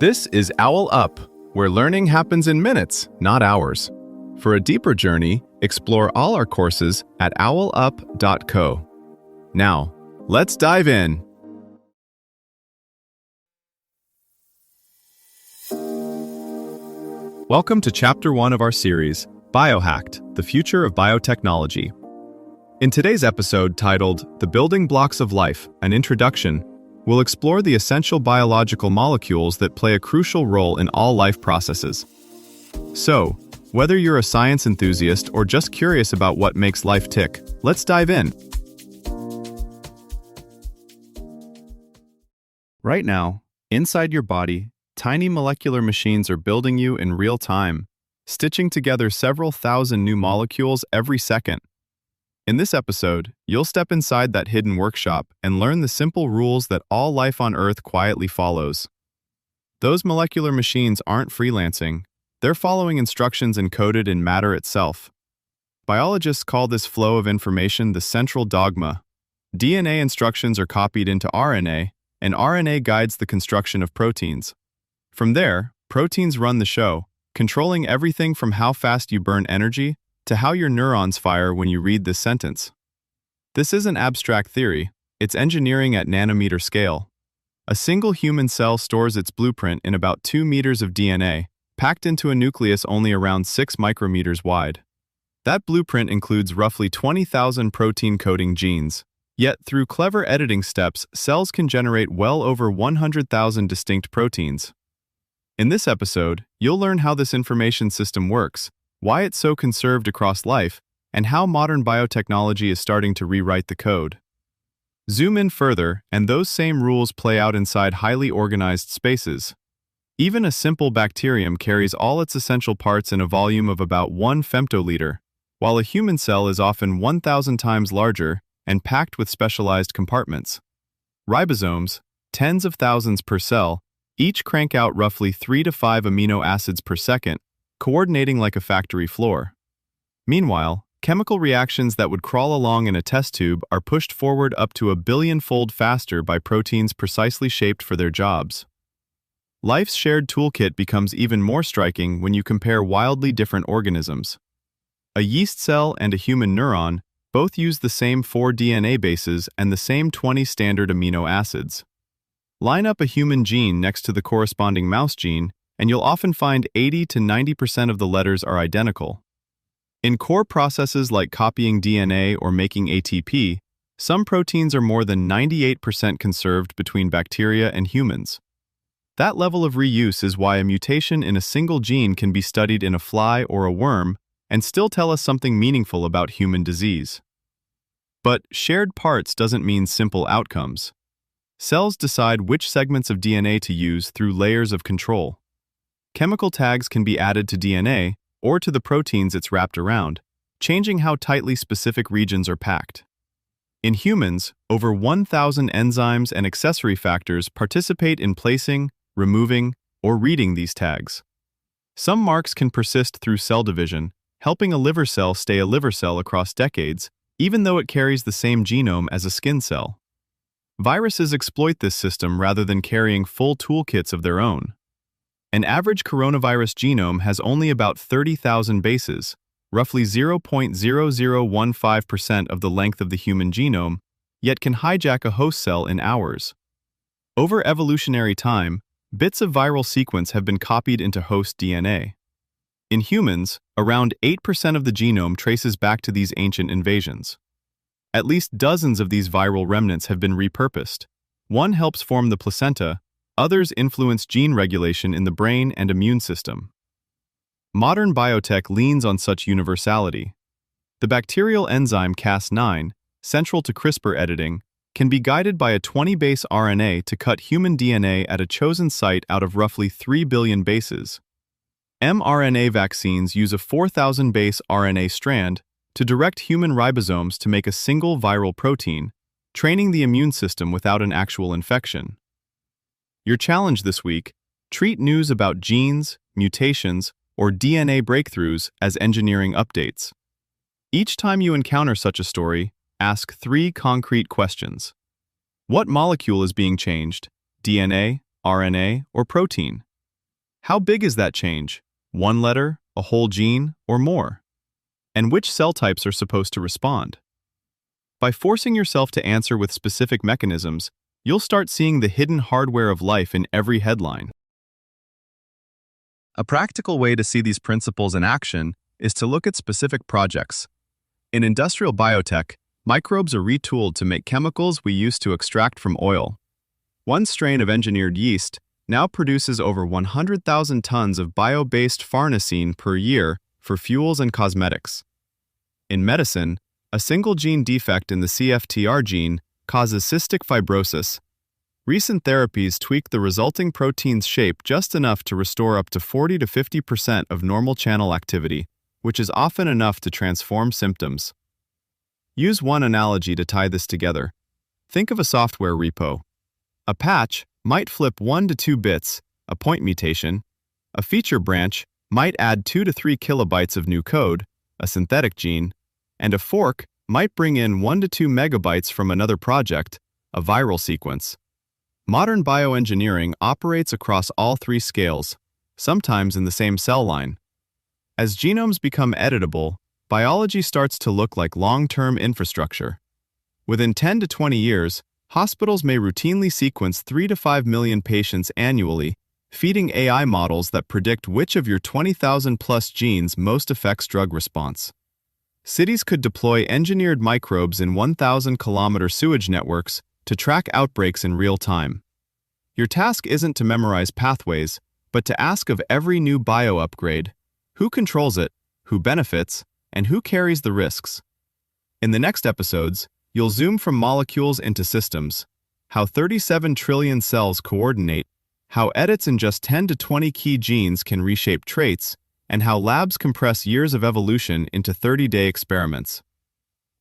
This is OwlUp, where learning happens in minutes, not hours. For a deeper journey, explore all our courses at owlup.co. Now, let's dive in. Welcome to Chapter 1 of our series, Biohacked, the Future of Biotechnology. In today's episode titled The Building Blocks of Life, an Introduction, we'll explore the essential biological molecules that play a crucial role in all life processes. So, whether you're a science enthusiast or just curious about what makes life tick, let's dive in. Right now, inside your body, tiny molecular machines are building you in real time, stitching together several thousand new molecules every second. In this episode, you'll step inside that hidden workshop and learn the simple rules that all life on Earth quietly follows. Those molecular machines aren't freelancing, they're following instructions encoded in matter itself. Biologists call this flow of information the central dogma. DNA instructions are copied into RNA, and RNA guides the construction of proteins. From there, proteins run the show, controlling everything from how fast you burn energy to how your neurons fire when you read this sentence. This isn't abstract theory, it's engineering at nanometer scale. A single human cell stores its blueprint in about 2 meters of DNA, packed into a nucleus only around 6 micrometers wide. That blueprint includes roughly 20,000 protein-coding genes. Yet, through clever editing steps, cells can generate well over 100,000 distinct proteins. In this episode, you'll learn how this information system works, why it's so conserved across life, and how modern biotechnology is starting to rewrite the code. Zoom in further, and those same rules play out inside highly organized spaces. Even a simple bacterium carries all its essential parts in a volume of about 1 femtoliter, while a human cell is often 1,000 times larger and packed with specialized compartments. Ribosomes, tens of thousands per cell, each crank out roughly 3 to 5 amino acids per second, coordinating like a factory floor. Meanwhile, chemical reactions that would crawl along in a test tube are pushed forward up to 1 billion-fold faster by proteins precisely shaped for their jobs. Life's shared toolkit becomes even more striking when you compare wildly different organisms. A yeast cell and a human neuron both use the same 4 DNA bases and the same 20 standard amino acids. Line up a human gene next to the corresponding mouse gene, and you'll often find 80 to 90% of the letters are identical. In core processes like copying DNA or making ATP, some proteins are more than 98% conserved between bacteria and humans. That level of reuse is why a mutation in a single gene can be studied in a fly or a worm and still tell us something meaningful about human disease. But shared parts doesn't mean simple outcomes. Cells decide which segments of DNA to use through layers of control. Chemical tags can be added to DNA or to the proteins it's wrapped around, changing how tightly specific regions are packed. In humans, over 1,000 enzymes and accessory factors participate in placing, removing, or reading these tags. Some marks can persist through cell division, helping a liver cell stay a liver cell across decades, even though it carries the same genome as a skin cell. Viruses exploit this system rather than carrying full toolkits of their own. An average coronavirus genome has only about 30,000 bases, roughly 0.0015% of the length of the human genome, yet can hijack a host cell in hours. Over evolutionary time, bits of viral sequence have been copied into host DNA. In humans, around 8% of the genome traces back to these ancient invasions. At least dozens of these viral remnants have been repurposed. One helps form the placenta, others influence gene regulation in the brain and immune system. Modern biotech leans on such universality. The bacterial enzyme Cas9, central to CRISPR editing, can be guided by a 20-base RNA to cut human DNA at a chosen site out of roughly 3 billion bases. mRNA vaccines use a 4,000-base RNA strand to direct human ribosomes to make a single viral protein, training the immune system without an actual infection. Your challenge this week: treat news about genes, mutations, or DNA breakthroughs as engineering updates. Each time you encounter such a story, ask 3 concrete questions. What molecule is being changed? DNA, RNA, or protein? How big is that change? One letter, a whole gene, or more? And which cell types are supposed to respond? By forcing yourself to answer with specific mechanisms, you'll start seeing the hidden hardware of life in every headline. A practical way to see these principles in action is to look at specific projects. In industrial biotech, microbes are retooled to make chemicals we used to extract from oil. One strain of engineered yeast now produces over 100,000 tons of bio-based farnesene per year for fuels and cosmetics. In medicine, a single gene defect in the CFTR gene causes cystic fibrosis. Recent therapies tweak the resulting protein's shape just enough to restore up to 40 to 50% of normal channel activity, which is often enough to transform symptoms. Use one analogy to tie this together. Think of a software repo. A patch might flip 1 to 2 bits, a point mutation. A feature branch might add 2 to 3 kilobytes of new code, a synthetic gene. And a fork might bring in 1 to 2 megabytes from another project, a viral sequence. Modern bioengineering operates across all three scales, sometimes in the same cell line. As genomes become editable, biology starts to look like long-term infrastructure. Within 10 to 20 years, hospitals may routinely sequence 3 to 5 million patients annually, feeding AI models that predict which of your 20,000-plus genes most affects drug response. Cities could deploy engineered microbes in 1,000-kilometer sewage networks to track outbreaks in real time. Your task isn't to memorize pathways, but to ask of every new bio-upgrade, who controls it, who benefits, and who carries the risks. In the next episodes, you'll zoom from molecules into systems, how 37 trillion cells coordinate, how edits in just 10 to 20 key genes can reshape traits, and how labs compress years of evolution into 30-day experiments.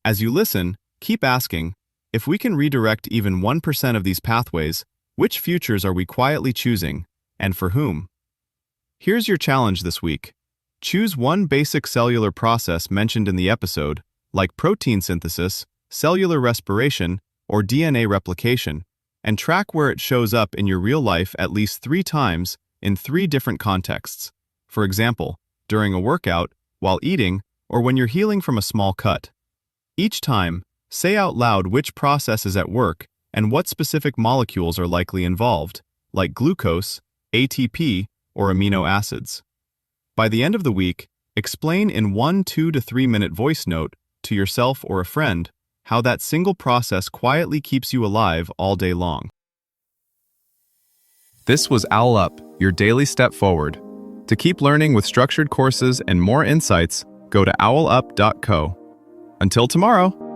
As you listen, keep asking, if we can redirect even 1% of these pathways, which futures are we quietly choosing, and for whom? Here's your challenge this week. Choose one basic cellular process mentioned in the episode, like protein synthesis, cellular respiration, or DNA replication, and track where it shows up in your real life at least 3 times in 3 different contexts. For example, during a workout, while eating, or when you're healing from a small cut. Each time, say out loud which process is at work and what specific molecules are likely involved, like glucose, ATP, or amino acids. By the end of the week, explain in 1 2 to 3 minute voice note to yourself or a friend how that single process quietly keeps you alive all day long. This was OwlUp, your daily step forward. To keep learning with structured courses and more insights, go to owlup.co. Until tomorrow!